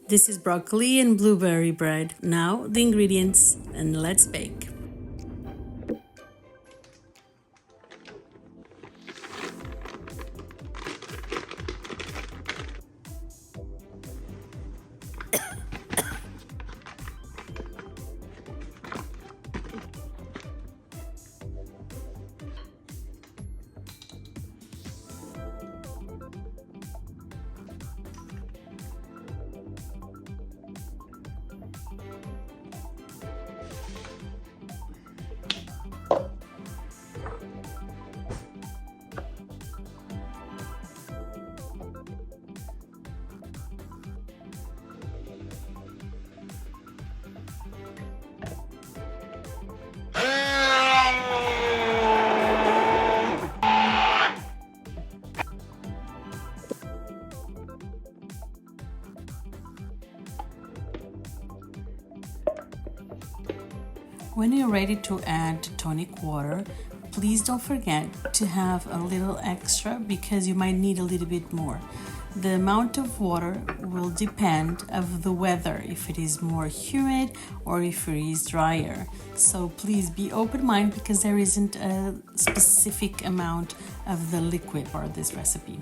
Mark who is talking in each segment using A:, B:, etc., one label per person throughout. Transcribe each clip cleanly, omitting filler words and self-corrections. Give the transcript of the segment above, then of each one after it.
A: This is broccoli and blueberry bread. Now the ingredients, and let's bake. When you're ready to add tonic water, please don't forget to have a little extra because you might need a little bit more. The amount of water will depend of the weather, if it is more humid or if it is drier. So please be open-minded because there isn't a specific amount of the liquid for this recipe.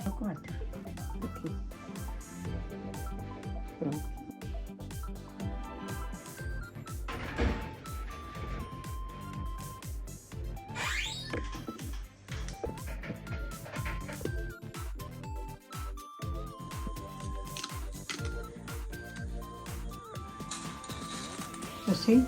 B: Agora, aqui. Pronto. Assim?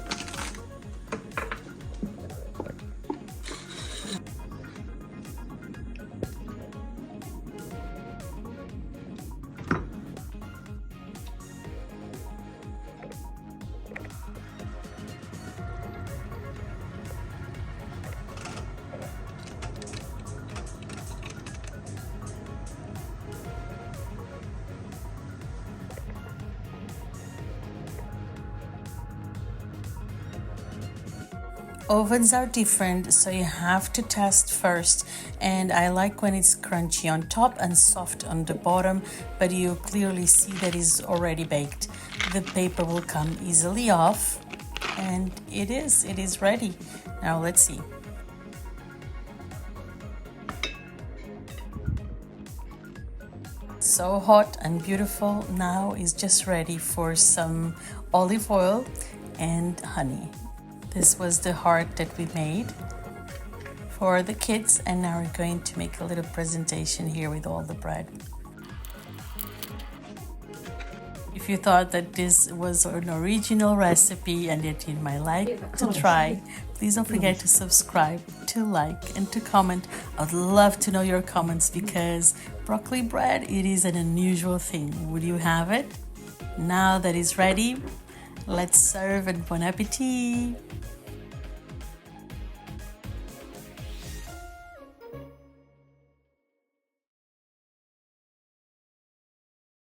A: Ovens are different, so you have to test first, and I like when it's crunchy on top and soft on the bottom, but you clearly see that it's already baked. The paper will come easily off, and it is ready. Now let's see. So hot and beautiful. Now is just ready for some olive oil and honey. This was the heart that we made for the kids, and now we're going to make a little presentation here with all the bread. If you thought that this was an original recipe and that you might like to try, please don't forget to subscribe, to like, and to comment. I'd love to know your comments because broccoli bread, it is an unusual thing. Would you have it? Now that it's ready, let's serve and bon appetit!